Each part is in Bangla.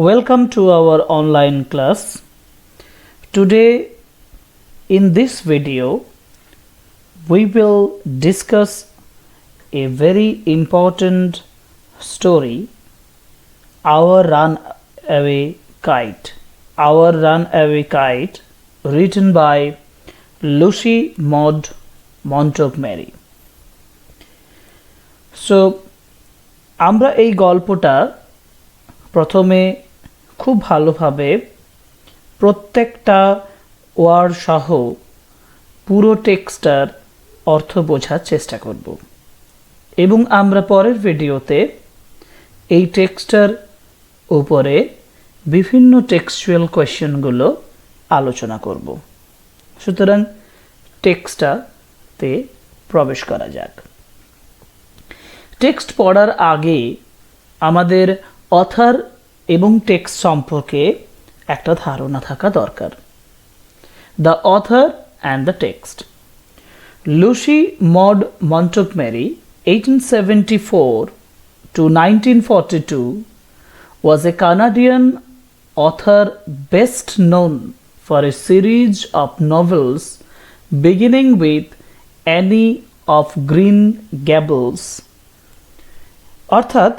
Welcome to our online class. Today in this video we will discuss a very important story, Our Runaway Kite. Our Runaway Kite, written by Lucy Maud Montgomery. So আমরা এই গল্পটা প্রথমে খুব ভালোভাবে প্রত্যেকটা ওয়ার্ড সহ পুরো টেক্সটার অর্থ বোঝার চেষ্টা করব এবং আমরা পরের ভিডিওতে এই টেক্সটার উপরে বিভিন্ন টেক্সচুয়াল কোয়েশ্চেনগুলো আলোচনা করব। সুতরাং টেক্সটাতে প্রবেশ করা যাক। টেক্সট পড়ার আগে আমাদের অথর এবং টেক্সট সম্পর্কে একটা ধারণা থাকা দরকার। The author and the text. Lucy Maud Montgomery 1874 to 1942 was a Canadian author best known for a series of novels beginning with Anne of Green Gables. অর্থাৎ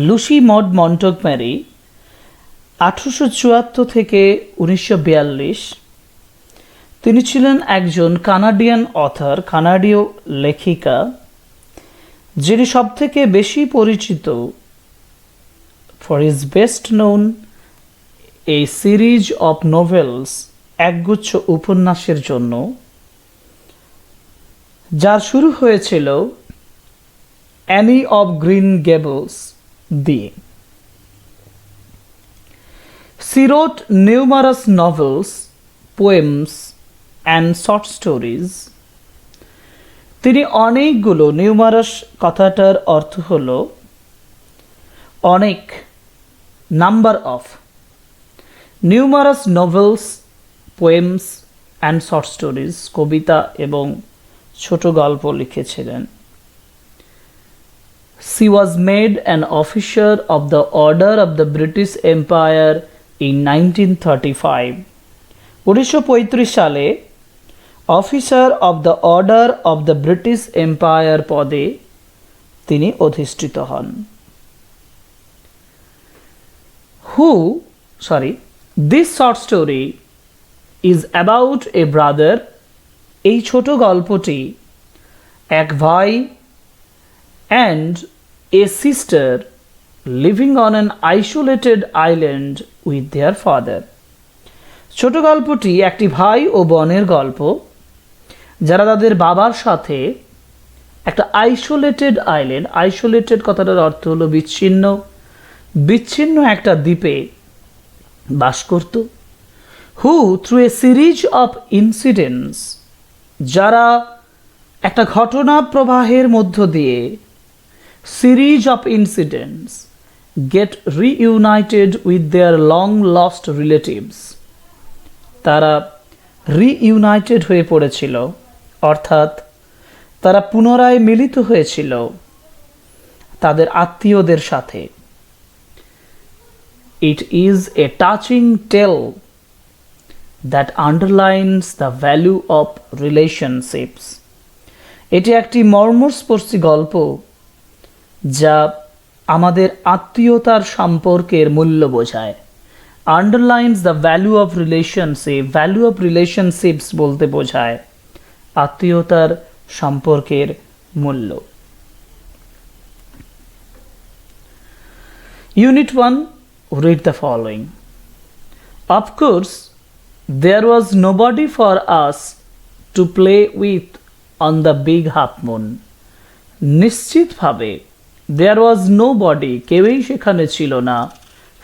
লুসি মড মন্টগমেরি 1874 থেকে 1942 তিনি ছিলেন একজন কানাডিয়ান অথর, কানাডীয় লেখিকা, যিনি সবথেকে বেশি পরিচিত for his best known A series of novels, একগুচ্ছ উপন্যাসের জন্য, যার শুরু হয়েছিল অ্যানি অফ গ্রিন গেবলস দিয়ে। She wrote numerous novels, poems and short stories. তিনি অনেকগুলো, নিউমারাস কথাটার অর্থ হলো অনেক, number of, numerous novels, poems and short stories, কবিতা এবং ছোট গল্প লিখেছিলেন। She was made an officer of the Order of the British Empire in 1935. 1935 সালে officer of the order of the British empire পদে তিনি অধিষ্ঠিত হন। This short story is about a brother. এই ছোট গল্পটি এক ভাই and a sister living on an isolated island with their father. ছোট গল্পটি একটি ভাই ও বোনের গল্প, যারা তাদের বাবার সাথে একটা আইসোলেটেড আইল্যান্ড, আইসোলেটেড কথাটার অর্থ হলো বিচ্ছিন্ন, বিচ্ছিন্ন একটা দ্বীপে বাস করত। Who through a series of incidents, যারা একটা ঘটনা প্রবাহের মধ্য দিয়ে, series of incidents, get reunited with their long lost relatives. তারা reunited হয়ে পড়েছিল, অর্থাৎ তারা পুনরায় মিলিত হয়েছিল তাদের আত্মীয়দের সাথে। It is a touching tale that underlines the value of relationships. এটি একটি মর্মস্পর্শী গল্প যা আমাদের আত্মীয়তার সম্পর্কের মূল্য বোঝায়। Underlines the value of relationship, value of relationships বলতে বোঝায় আত্মীয়তার সম্পর্কের মূল্য। Unit 1, read the following. Of course, there was nobody for us to play with on the big half moon. নিশ্চিতভাবে there was nobody, কেউই সেখানে ছিল না,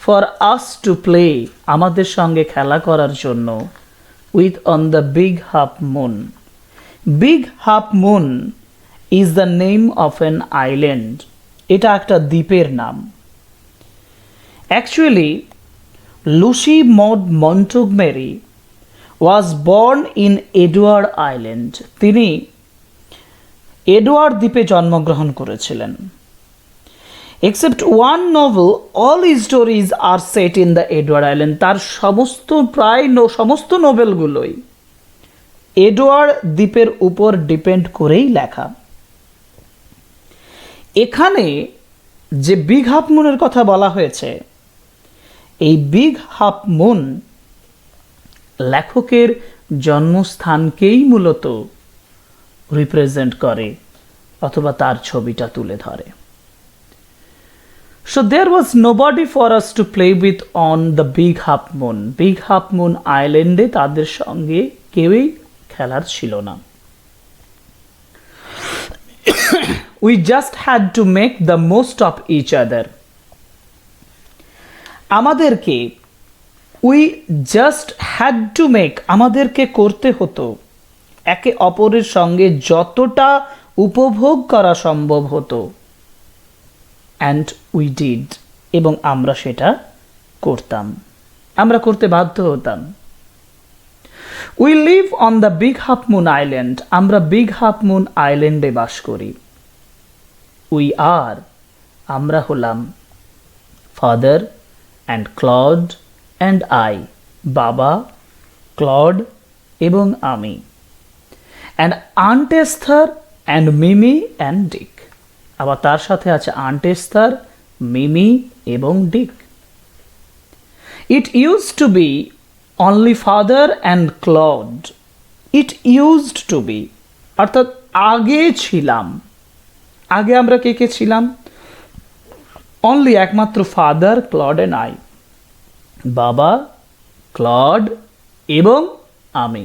for us to play, আমাদের সঙ্গে খেলা করার জন্য, with on the big half moon. Big half moon is the name of an island. এটা একটা দ্বীপের নাম। Actually, Lucy Maud Montgomery was born in Edward Island. তিনি এডওয়ার্ড দ্বীপে জন্মগ্রহণ করেছিলেন। Except one novel all stories are set in the Edward Island. তার সমস্ত নোভেলগুলোই এডওয়ার্ড দ্বীপের উপর ডিপেন্ড করেই লেখা। এখানে যে বিগ হাফ মুনের কথা বলা হয়েছে, এই বিগ হাফ মুন লেখকের জন্মস্থানকেই মূলত রিপ্রেজেন্ট করে অথবা তার ছবিটা তুলে ধরে। So there was nobody for us to play with on the Big Half Moon. Big Half Moon আইল্যান্ডে তাদের সঙ্গে কেউই খেলার ছিল না। We just had to make the most of each other. আমাদেরকে we just had to make আমাদেরকে করতে হতো একে অপরের সঙ্গে যতটা উপভোগ করা সম্ভব হতো। অ্যান্ড উই ডিড, এবং আমরা সেটা করতাম, আমরা করতে বাধ্য হতাম। We live on the big half moon island, আমরা বিগ হাফ মুন আইল্যান্ডে বাস করি। উই আর, আমরা হলাম father and Claude and I, বাবা, ক্লড এবং আমি, and aunt Esther and Mimi and Dick. আবার তার সাথে আছে আন্ট এস্থার, মিমি এবং Dick. It used to be only father and Claude. It used to be অর্থাৎ আগে ছিলাম, আগে আমরা কে কে ছিলাম? অনলি একমাত্র ফাদার, ক্লড অ্যান্ড আই, বাবা, ক্লড এবং আমি।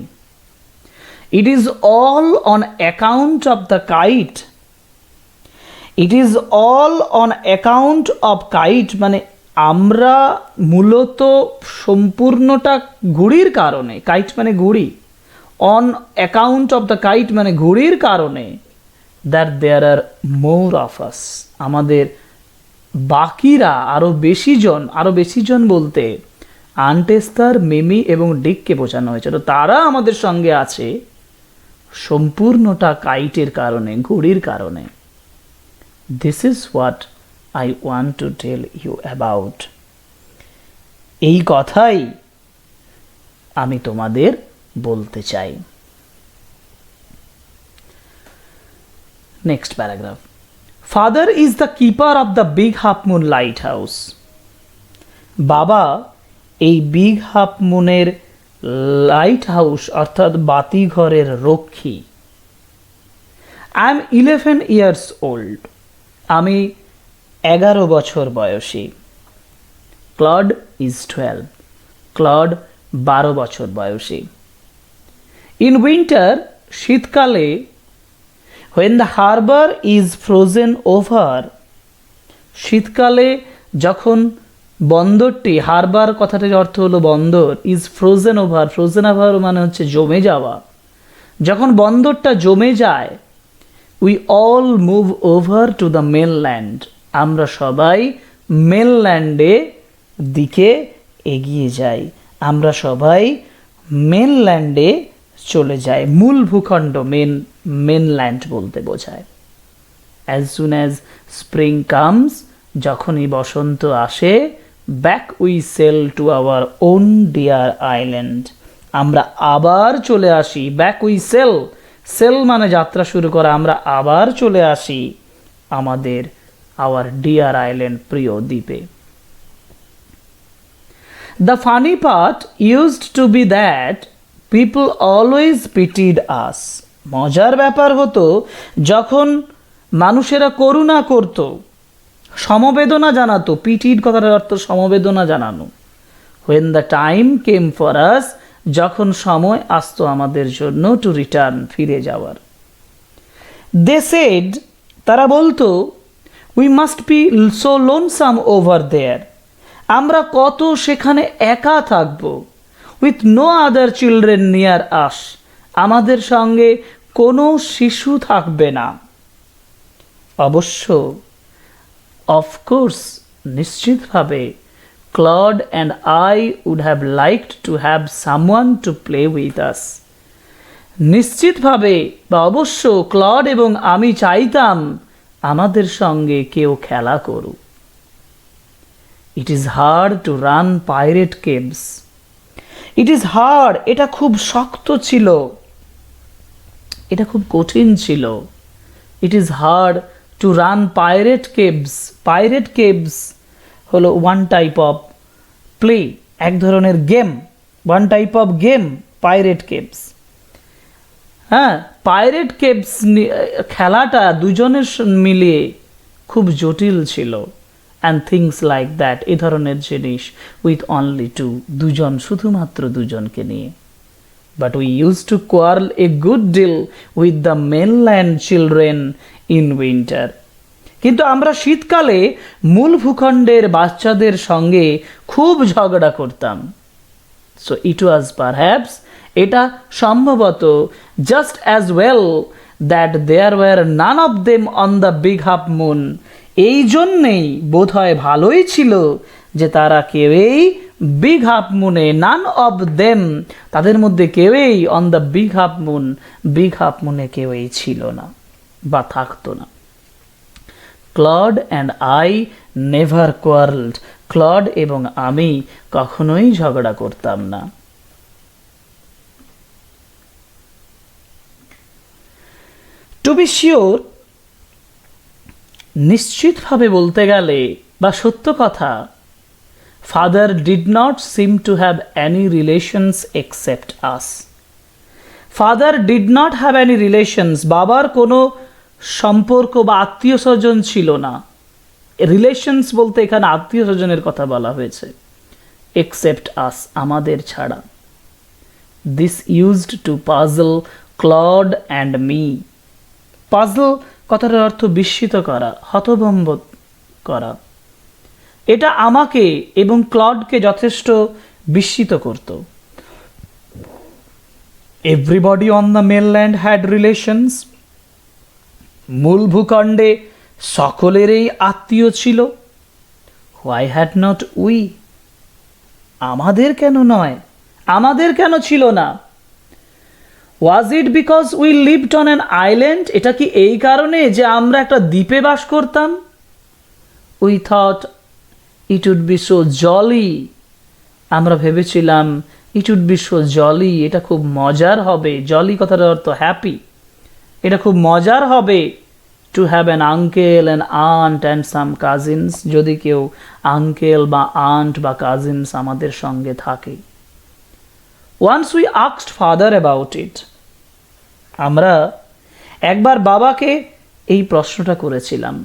It is all on account of the kite. It is all on account of kite মানে আমরা মূলত সম্পূর্ণটা ঘুড়ির কারণে, কাইট মানে ঘুড়ি, on account of the kite মানে ঘুড়ির কারণে, that there R more of us, আমাদের বাকিরা আরও বেশি জন বলতে আন্ট এস্থার, মিমি এবং ডিককে বোঝানো হয়েছে। তো তারা আমাদের সঙ্গে আছে সম্পূর্ণটা কাইটের কারণে, ঘুড়ির কারণে। This is what I want to tell you about. এই কথাই আমি তোমাদের বলতে চাই। Next paragraph. Father is the keeper of the Big Half Moon lighthouse. বাবা এই বিগ হাফ মুনের লাইট হাউস অর্থাৎ বাতিঘরের রক্ষী। I am 11 years old. আমি 11 বছর বয়সী। Claude is 12. ক্লড 12 বছর বয়সী। ইন উইন্টার, শীতকালে, when the harbor is frozen over, শীতকালে যখন বন্দরটি, হারবার কথাটির অর্থ হলো বন্দর, is frozen over, frozen over মানে হচ্ছে জমে যাওয়া, যখন বন্দরটা জমে যায়, we all move over to the mainland, আমরা সবাই মেনল্যান্ডে দিকে এগিয়ে যাই, আমরা সবাই মেনল্যান্ডে চলে যাই। মূল ভূখণ্ড, মেনল্যান্ড বলতে বোঝায়। As soon as spring comes, যখনই বসন্ত আসে, back we sail to our own dear island, আমরা আবার চলে আসি। ব্যাক উই সেল, সেল মানে যাত্রা শুরু করা, আমরা আবার চলে আসি আমাদের আওয়ার ডিয়ার আইল্যান্ড, প্রিয় দ্বীপে। The funny part used to be that people always pitied us, মজার ব্যাপার হতো যখন মানুষেরা করুণা করত, সমবেদনা জানাতো। পিটিড কথাটার অর্থ সমবেদনা জানানো। when the time came for us, যখন সময় আসতো আমাদের জন্য টু রিটার্ন, ফিরে যাওয়ার। they said, তারা বলতো, we must be so lonesome over there, আমরা কত সেখানে একা থাকবো। with no other children near us, আমাদের সঙ্গে কোনো শিশু থাকবে না। অবশ্য, অফকোর্স, নিশ্চিতভাবে, Claude and I would have liked to have someone to play with us, নিশ্চিতভাবে বা অবশ্য ক্লড এবং আমি চাইতাম আমাদের সঙ্গে কেউ খেলা করুক। It is hard to run pirate caves. It is hard, এটা খুব শক্ত ছিল, এটা খুব কঠিন ছিল। It is hard to run pirate caves. Pirate caves হলো ওয়ান টাইপ অফ প্লে, এক ধরনের game, one type of game pirate caves. হ্যাঁ, পাইরেট কেভস খেলাটা দুজনের মিলিয়ে খুব জটিল ছিল। অ্যান্ড থিংস লাইক দ্যাট, এ ধরনের জিনিস, উইথ অনলি টু, দুজন, শুধুমাত্র দুজনকে নিয়ে। But we use to quarrel a good deal with the mainland children in winter. কিন্তু আমরা শীতকালে মূল ভূখণ্ডের বাচ্চাদের সঙ্গে খুব ঝগড়া করতাম। সো ইট ওয়াজ পারহ্যাপস, এটা সম্ভবত, just as well that there were none of them on the big half moon, এই জন্যেই বোধ হয় ভালোই ছিল যে তারা কেউই বিগ হাফ মুনে, নান অফ দেম, তাদের মধ্যে কেউই on the big half moon, big half মুনে কেউই ছিল না বা থাকতো না। Claude and I never quarrelled, Claude এবং আমি কখনোই ঝগড়া করতাম না। টু বি শিওর, নিশ্চিতভাবে বলতে গেলে বা সত্য কথা, father did not seem to have any relations except us. Father did not have any relations, বাবার কোনো সম্পর্ক বা আত্মীয় স্বজন ছিল না। রিলেশনস বলতে এখানে আত্মীয় স্বজনের কথা বলা হয়েছে। এক্সেপ্ট আস, আমাদের ছাড়া। This used to puzzle Claude and me. Puzzle কথাটার অর্থ বিস্মিত করা, হতভম্ব করা। এটা আমাকে এবং ক্লডকে যথেষ্ট বিস্মিত করত। Everybody on the mainland had relations, মূল ভূখণ্ডে সকলেরই আত্মীয় ছিল। হোয়াই হ্যাড নট উই, আমাদের কেন নয়, আমাদের কেন ছিল না? Was it because we lived on an island, এটা কি এই কারণে যে আমরা একটা দ্বীপে বাস করতাম? We thought it would be so jolly, আমরা ভেবেছিলাম it would be so jolly, এটা খুব মজার হবে। জলি কথাটার অর্থ হ্যাপি, এটা খুব মজার হবে। To have an uncle and aunt and some cousins, যদি কেউ আঙ্কেল বা আন্ট বা কাজিনস আমাদের সঙ্গে থাকে। Once we asked father about it, আমরা একবার বাবাকে এই প্রশ্নটা করেছিলাম।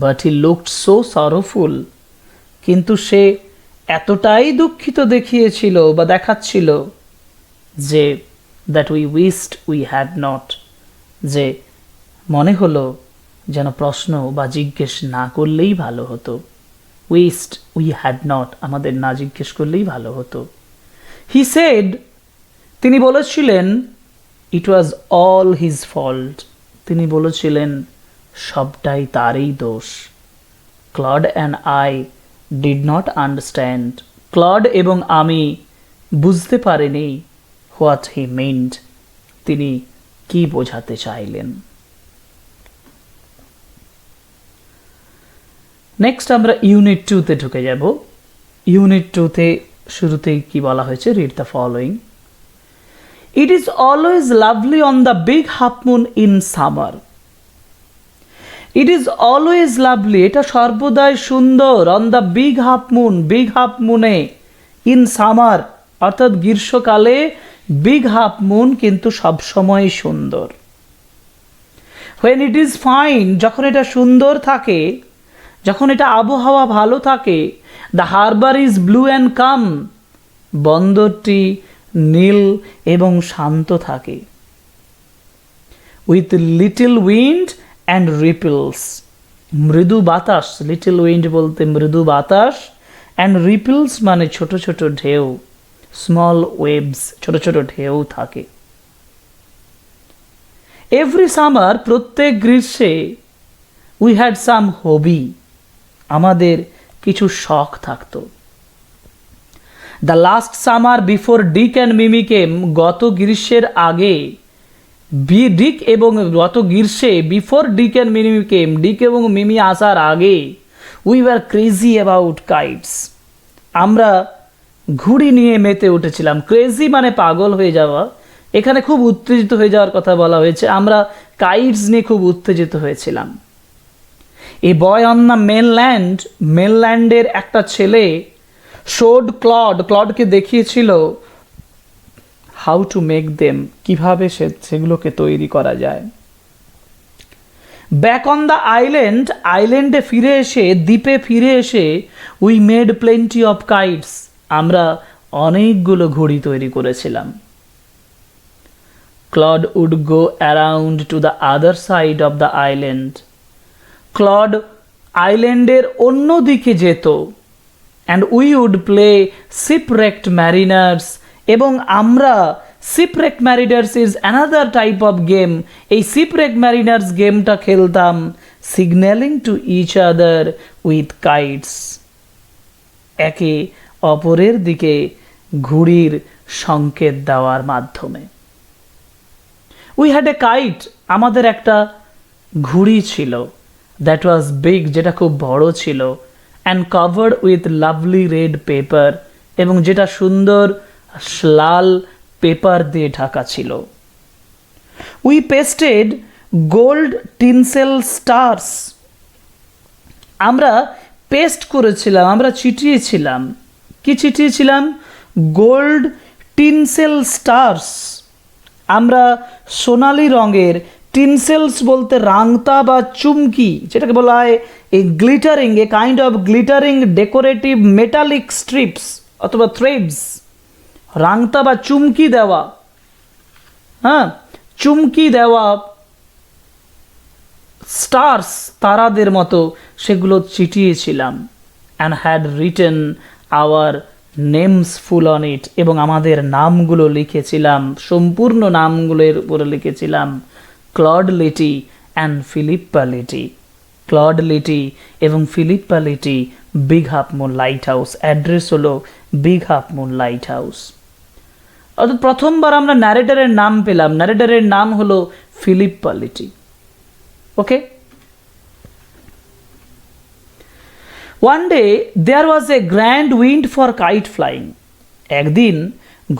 But he looked so sorrowful, কিন্তু সে এতটাই দুঃখিত দেখিয়েছিল বা দেখাচ্ছিল যে that we wished we had not, যে মনে হলো যেন প্রশ্ন বা জিজ্ঞেস না করলেই ভালো হতো। উইশড উই হ্যাড নট, আমাদের না জিজ্ঞেস করলেই ভালো হতো। হি সেড, তিনি বলেছিলেন, it was all his fault, তিনি বলেছিলেন সবটাই তারই দোষ। Claude and I did not understand, Claude এবং আমি বুঝতে পারিনি হোয়াট হি মিন্ট, তিনি কি বোঝাতে চাইলেন। নেক্সট আমরা ইউনিট 2-তে ঢুকে যাব। ইউনিট 2-তে শুরুতেই কি বলা হয়েছে, read the following. It is always lovely on the big half moon in summer. It is always lovely, এটা সর্বদাই সুন্দর, on the big half moon, big half মুনে, ইন সামার অর্থাৎ গ্রীষ্মকালে বিগ হাফ মুন কিন্তু সবসময় সুন্দর। হোয়েন ইট ইজ ফাইন, যখন এটা সুন্দর থাকে, যখন এটা আবহাওয়া ভালো থাকে, the harbour is blue and calm, বন্দরটি নীল এবং শান্ত থাকে। With little wind and ripples, মৃদু বাতাস, লিটল উইন্ড বলতে মৃদু বাতাস, অ্যান্ড রিপলস মানে ছোট ছোট ঢেউ, স্মল ওয়েভস, ছোট ছোট ঢেউ থাকে। এভরি সামার, প্রত্যেক গ্রীষ্মে, উই হ্যাড সাম হবি, আমাদের কিছু শখ থাকতো। The last summer before Dick and Mimi came, গত গ্রীষ্মের আগে, ডিক এবং গত গ্রীষ্মে, বিফোর ডিক অ্যান্ড মিমি কেম, ডিক এবং মিমি আসার আগে, we were crazy about kites. আমরা ঘুড়ি নিয়ে মেতে উঠেছিলাম। ক্রেজি মানে পাগল হয়ে যাওয়া, এখানে খুব উত্তেজিত হয়ে যাওয়ার কথা বলা হয়েছে। আমরা কাইটস নিয়ে খুব উত্তেজিত হয়েছিলাম। এ বয় অন দ্য মেনল্যান্ড, মেনল্যান্ডের একটা ছেলে শোড ক্লডকে দেখিয়েছিল হাউ টু মেক দেম, কিভাবে সেগুলোকে তৈরি করা যায়। ব্যাক অন দ্য আইল্যান্ড, আইল্যান্ডে ফিরে এসে, দ্বীপে ফিরে এসে we made plenty of kites, আমরা অনেকগুলো ঘুড়ি তৈরি করেছিলাম। Claude would go around to the other side of the island, Claude আইল্যান্ডের অন্য দিকে যেত। And we would play shipwrecked mariners, এবং আমরা shipwrecked mariners is another type of game, এই শিপরেক্ট ম্যারিনার্স গেমটা খেলতাম signalling to each other with kites, একে অপরের দিকে ঘুড়ির সংকেত দেওয়ার মাধ্যমে। উই হ্যাড এ কাইট, আমাদের একটা ঘুড়ি ছিল, দ্যাট ওয়াজ বিগ, যেটা খুব বড় ছিল, and covered with lovely red paper, এবং যেটা সুন্দর লাল পেপার দিয়ে ঢাকা ছিল। We pasted gold tinsel stars, আমরা পেস্ট করেছিলাম, আমরা চিটিয়েছিলাম। কি চিটিয়েছিলাম? গোল্ড টিনসেল স্টার্স, আমরা সোনালি রঙের, টিনসেলস বলতে রাংতা বা চুমকি, যেটাকে বলা হয় এই glittering, a kind of glittering decorative metallic strips অথবা থ্রেডস, রাংতা বা চুমকি দেওয়া, হ্যাঁ চুমকি দেওয়া স্টার্স, তারাদের মতো, সেগুলো চিটিয়েছিলাম। And had written our names full on it, এবং আমাদের নামগুলো লিখেছিলাম, সম্পূর্ণ নামগুলোর উপরে লিখেছিলাম Claude Litty and Philippa Litty. Claude Litty এবং Philippa Litty, big half moon lighthouse, address হলো big half moon lighthouse. অর্থাৎ প্রথমবার আমরা ন্যারেটরের নাম পেলাম, ন্যারেটরের নাম হলো Philippa Litty. Okay, one day there was a grand wind for kite flying, একদিন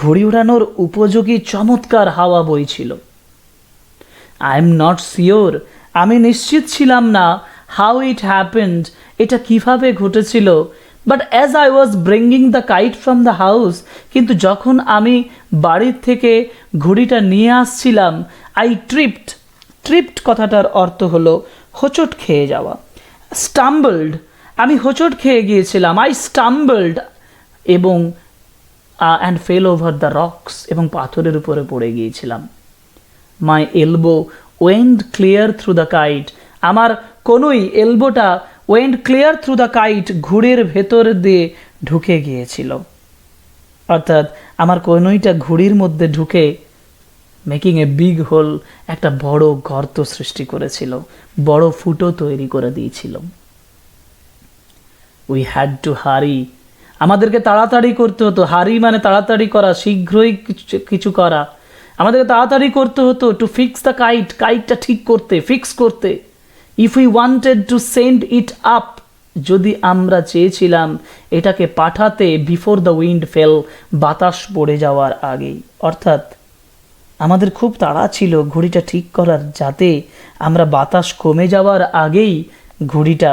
ঘুড়ি উড়ানোর উপযোগী চমৎকার হাওয়া বইছিল। আই এম নট শিওর, আমি নিশ্চিত ছিলাম না, হাউ ইট হ্যাপেন্ড, এটা কিভাবে ঘটেছিল। But as I was bringing the kite from the house, কিন্তু যখন আমি বাড়ির থেকে ঘুড়িটা নিয়ে আসছিলাম, আই ট্রিপড, ট্রিপড কথাটার অর্থ হলো হোঁচট খেয়ে যাওয়া। স্টাম্বলড, আমি হোঁচট খেয়ে গিয়েছিলাম। আই স্টাম্বলড, এবং and fell over the rocks, এবং পাথরের উপরে পড়ে গিয়েছিলাম। My elbow went clear through the kite, আমার কোনোই এলবোটা went clear through the kite, ঘুড়ির ভেতর দিয়ে ঢুকে গিয়েছিল। অর্থাৎ আমার কোনোইটা ঘুড়ির মধ্যে ঢুকে মেকিং এ বিগ হোল, একটা বড় গর্ত সৃষ্টি করেছিল, বড় ফুটো তৈরি করে দিয়েছিল। উই হ্যাড টু হারি, আমাদেরকে তাড়াতাড়ি করতে হতো। হারি মানে তাড়াতাড়ি করা, শীঘ্রই কিছু করা। আমাদেরকে তাড়াতাড়ি করতে হতো টু ফিক্স দ্য কাইট, কাইটটা ঠিক করতে, ফিক্স করতে। If we wanted to send it up, যদি আমরা চেয়েছিলাম এটাকে পাঠাতে বিফোর দ্য উইন্ড ফেল, বাতাস পড়ে যাওয়ার আগেই। অর্থাৎ আমাদের খুব তাড়া ছিল ঘুড়িটা ঠিক করার, যাতে আমরা বাতাস কমে যাওয়ার আগেই ঘুড়িটা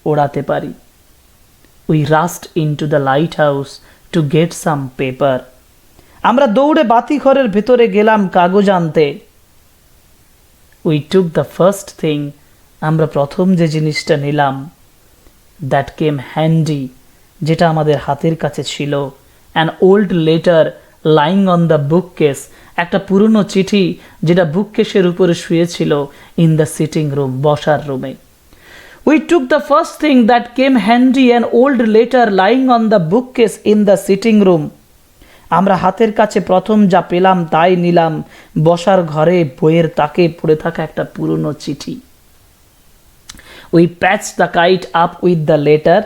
ওড়াতে পারি। We rushed into the lighthouse to get some paper, আমরা দৌড়ে বাতি ঘরের ভেতরে গেলাম কাগজ আনতে। We took the first thing, আমরা প্রথম যে জিনিসটা নিলাম, দ্যাট কেম হ্যান্ডি, যেটা আমাদের হাতের কাছে ছিল, an old letter lying on the book case, একটা পুরনো চিঠি যেটা বুক কেসের উপরে শুয়েছিল, ইন দ্য সিটিং রুম, বসার রুমে। We took the first thing that came handy, an old letter lying on the bookcase in the sitting room, আমরা হাতের কাছে প্রথম যা পেলাম তাই নিলাম, বসার ঘরে বইয়ের তাকে পড়ে থাকা একটা পুরনো চিঠি। We patch the kite up with the letter,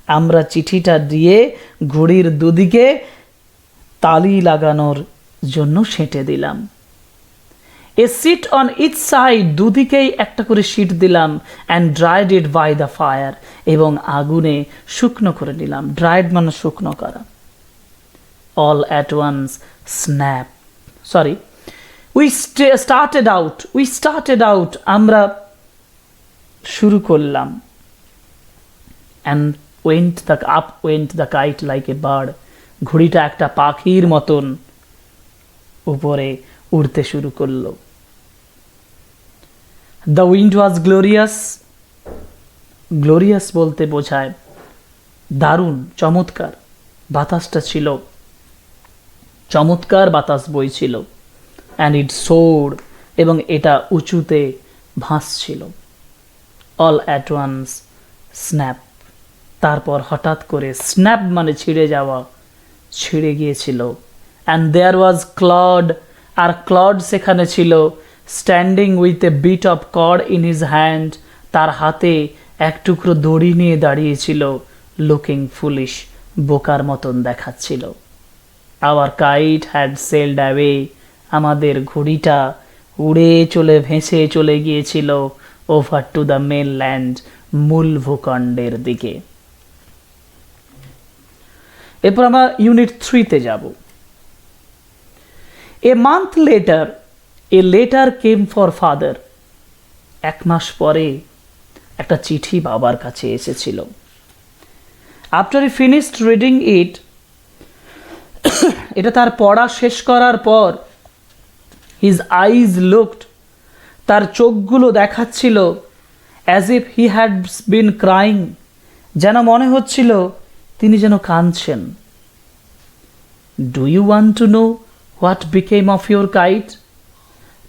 আমরা চিঠিটা দিয়ে ঘুড়ির দুদিকে তালি লাগানোর জন্য সেঁটে দিলাম। A sheet on each side, দুদিকেই একটা করে সিট দিলাম, and dried it by the fire, এবং আগুনে শুকনো করে নিলাম। ড্রাইড মানে শুকনো করা। All at once snap, sorry, we started out, আমরা শুরু করলাম। And up went the kite like a bird, ঘুড়িটা একটা পাখির মতন উপরে উড়তে শুরু করলো। The wind was glorious, glorious বলতে বোঝায় দারুণ, চমৎকার। বাতাসটা ছিল চমৎকার, বাতাস বইছিল। অ্যান্ড ইট সোর্ড, এবং এটা উঁচুতে ভাসছিল। অল অ্যাট ওয়ান্স স্ন্যাপ, তারপর হঠাৎ করে, স্ন্যাপ মানে ছিঁড়ে যাওয়া, ছিঁড়ে গিয়েছিল। অ্যান্ড দেয়ার ওয়াজ ক্লড, আর ক্লড সেখানে ছিল, standing with a bit of cord in his hand, তার হাতে এক টুকরো দড়ি নিয়ে দাঁড়িয়েছিল। লুকিং ফুলিশ, বোকার মতন দেখাচ্ছিল। Our kite had sailed away, আমাদের ঘুড়িটা উড়ে চলে, ভেসে চলে গিয়েছিল ওভার টু দ্য মেনল্যান্ড, মূল ভূখণ্ডের দিকে। এরপর আমরা ইউনিট 3-তে যাব। A month letter, a letter came for father, এক মাস পরে একটা চিঠি বাবার কাছে এসেছিল। আফটার হি ফিনিশড রিডিং ইট, এটা তার পড়া শেষ করার পর, হিজ আইজ লুকড, তার চোখগুলো দেখাচ্ছিল, as if he had been crying, যেন মনে হচ্ছিল তিনি যেন কাঁদছেন। Do you want to know what became of your kite,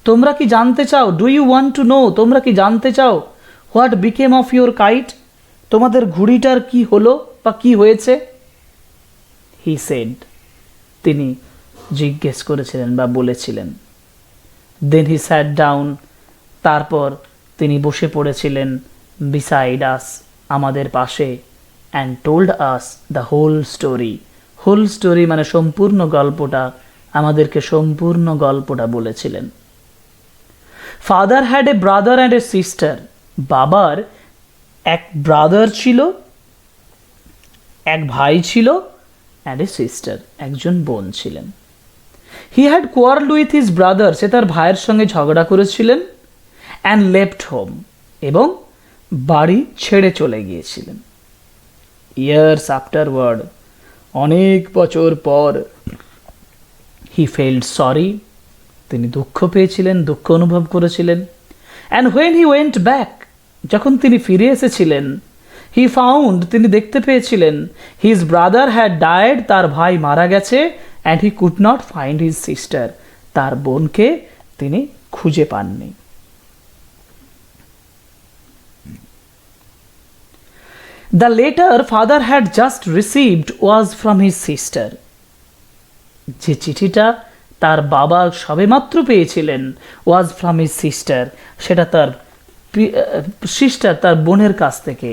তোমরা কি জানতে চাও? Do you want to know, তোমরা কি জানতে চাও? What became of your kite, তোমাদের ঘুড়িটার কি হলো বা কি হয়েছে? হি সেড, তিনি জিজ্ঞেস করেছিলেন বা বলেছিলেন। দেন হি স্যাট ডাউন, তারপর তিনি বসে পড়েছিলেন, বিসাইড আস, আমাদের পাশে, and told us the whole story, whole story মানে সম্পূর্ণ গল্পটা, আমাদেরকে সম্পূর্ণ গল্পটা বলেছিলেন। Father had a brother and a sister, বাবার এক ব্রাদার ছিল, এক ভাই ছিল, অ্যান্ড এ সিস্টার, একজন বোন ছিলেন। He had quarrelled with his brother, সে তার ভাইয়ের সঙ্গে ঝগড়া করেছিলেন। অ্যান্ড লেফট হোম, এবং বাড়ি ছেড়ে চলে গিয়েছিলেন। ইয়ার্স আফটারওয়ার্ড, অনেক বছর পর, হি ফেল্ড সরি, তিনি দুঃখ পেয়েছিলেন, দুঃখ অনুভব করেছিলেন। And when he went back, যখন তিনি ফিরে এসেছিলেন, হি ফাউন্ড, তিনি দেখতে পেয়েছিলেন, হিজ ব্রাদার হ্যাড ডায়েড, তার ভাই মারা গেছে। And he could not find his sister, তার বোনকে তিনি খুঁজে পাননি। The letter father had just received was from his sister, যে চিঠিটা তার বাবা সবেমাত্র পেয়েছিলেন, ওয়াজ ফ্রম হিজ সিস্টার, সেটা তার সিস্টার, তার বোনের কাছ থেকে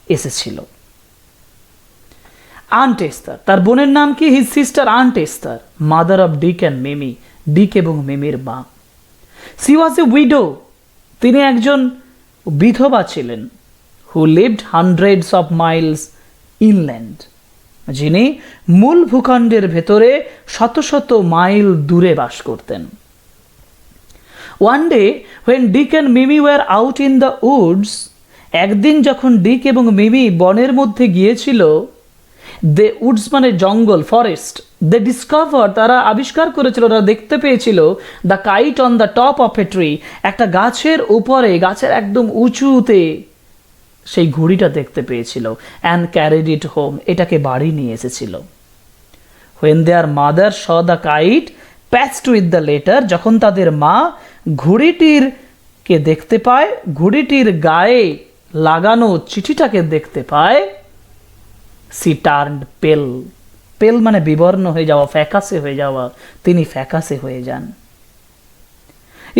এসেছিল। আন্ট এস্তার, তার বোনের নাম কি? His sister Aunt Esther, mother of Dick and Mimi, Dick এবং মিমির মা। সি ওয়াজ এ উইডো, তিনি একজন বিধবা ছিলেন। Who lived hundreds of Miles inland, যিনি মূল ভূখণ্ডের ভেতরে শত শত মাইল দূরে বাস করতেন। One day when Dick and Mimi were out in the woods, একদিন যখন ডিক এবং মিমি বনের মধ্যে গিয়েছিল, দে উডস মানে জঙ্গল, ফরেস্ট, দে ডিসকভার, তারা আবিষ্কার করেছিল, তারা দেখতে পেয়েছিল, the kite on the top of a tree, একটা গাছের উপরে, গাছের একদম উঁচুতে সেই ঘুড়িটা দেখতে পেয়েছিল। অ্যান্ড ক্যারিড ইট হোম, এটাকে বাড়ি নিয়ে এসেছিল। When there mother saw the kite patched with the letter, যখন তাদের মা ঘুড়িটির কে দেখতে পায়, ঘুড়িটির গায়ে লাগানো চিঠিটাকে দেখতে পায়, সি টার্নড পেল, পেল মানে বিবর্ণ হয়ে যাওয়া, ফ্যাকাসে হয়ে যাওয়া, তিনি ফ্যাকাসে হয়ে যান।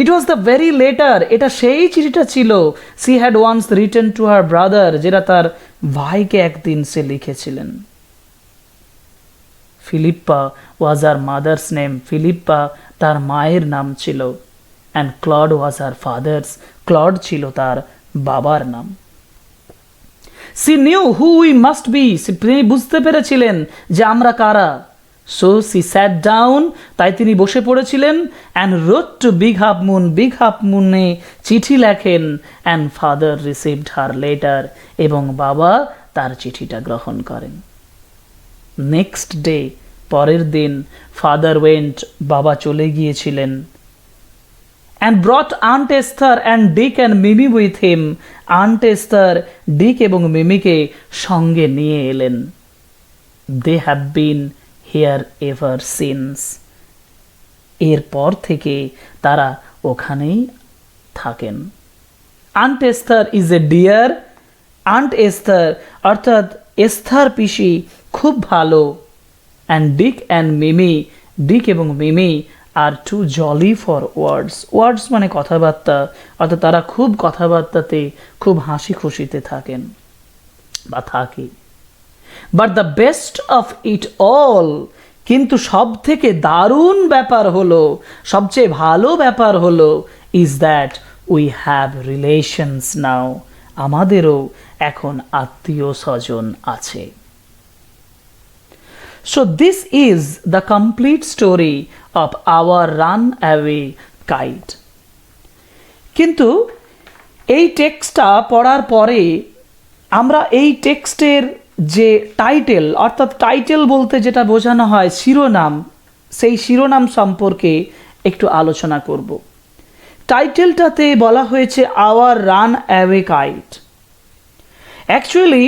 It was the very letter, এটা সেই চিঠিটা ছিল, she had once written to her brother, যেটা তার ভাইকে একদিন সে লিখেছিলেন। Philippa was our mother's name, Philippa তার মায়ের নাম ছিল। And Claude was her father's, Claude ছিল তার বাবার নাম। She knew who we must be, তিনি বুঝতে পেরেছিলেন যে আমরা কারা। সো সি স্যাট ডাউন, তাই তিনি বসে পড়েছিলেন। And rode to Big half moon, big half মুনে চিঠি লেখেন। And father received her letter, এবং বাবা তার চিঠিটা গ্রহণ করেন। নেক্সট ডে, পরের দিন, ফাদার ওয়েন্ট, বাবা চলে গিয়েছিলেন। And brought Aunt Esther and Dick and Mimi with him, Aunt Esther, Dick এবং মিমিকে সঙ্গে নিয়ে এলেন। They have been here ever since, এরপর থেকে তারা ওখানেই থাকেন। Aunt Esther is a dear, Aunt Esther অর্থাৎ এস্থার পিসি খুব ভালো। And Dick and Mimi, Dick এবং Mimi are too jolly for words, words মানে কথাবার্তা, অর্থাৎ তারা খুব কথাবার্তাতে খুব হাসি খুশিতে থাকেন বা থাকে। But the best of it all, কিন্তু সব থেকে দারুণ ব্যাপার হলো, সবচেয়ে ভালো ব্যাপার হলো, is that we have relations now, আমাদেরও এখন আত্মীয় স্বজন আছে। So this is the complete story of our runaway kite. কিন্তু এই টেক্সটটা পড়ার পরে আমরা এই টেক্সটের যে টাইটেল, অর্থাৎ টাইটেল বলতে যেটা বোঝানো হয় শিরোনাম, সেই শিরোনাম সম্পর্কে একটু আলোচনা করব। টাইটেলটাতে বলা হয়েছে our runaway kite. Actually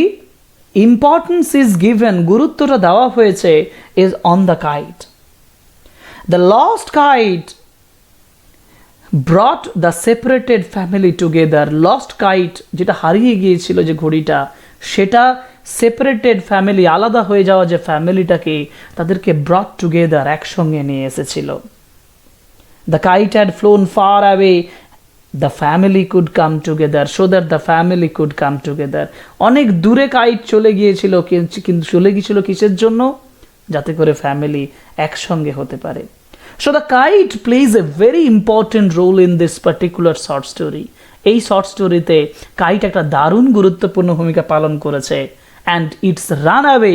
importance is given, গুরুত্বটা দেওয়া হয়েছে is on the kite. The lost kite brought the separated family together, lost kite যেটা হারিয়ে গিয়েছিল যে ঘড়িটা, সেটা সেপারেটেড ফ্যামিলি, আলাদা হয়ে যাওয়া যে ফ্যামিলিটাকে, তাদেরকে ব্রট টুগেদার, একসঙ্গে নিয়ে এসেছিল। The kite had flown far away, the family could come together, so that the family could come together. অনেক দূরে কাইট চলে গিয়েছিল, কিন্তু চলে গিয়েছিল কিসের জন্য? যাতে করে ফ্যামিলি একসঙ্গে হতে পারে। So the kite plays a very important role in this particular short story. এই শর্ট স্টোরিতে কাইট একটা দারুণ গুরুত্বপূর্ণ ভূমিকা পালন করেছে। And its runaway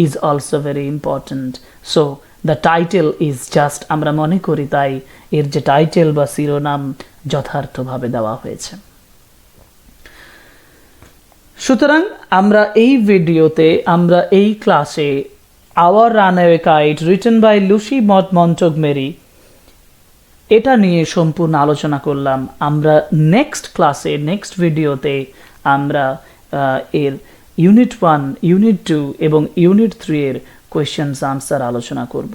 is also very important. So the title is just, আমরা মনে করি তাই এর যে টাইটেল বা শিরোনাম যথার্থভাবে দেওয়া হয়েছে। সুতরাং আমরা এই ভিডিওতে, আমরা এই ক্লাসে our runaway kite written by Lucy Montgomery, এটা নিয়ে সম্পূর্ণ আলোচনা করলাম। আমরা নেক্সট ক্লাসে, নেক্সট ভিডিওতে আমরা এর ইউনিট 1, ইউনিট 2 এবং ইউনিট 3 এর কোয়েশ্চেনস আনসার আলোচনা করব।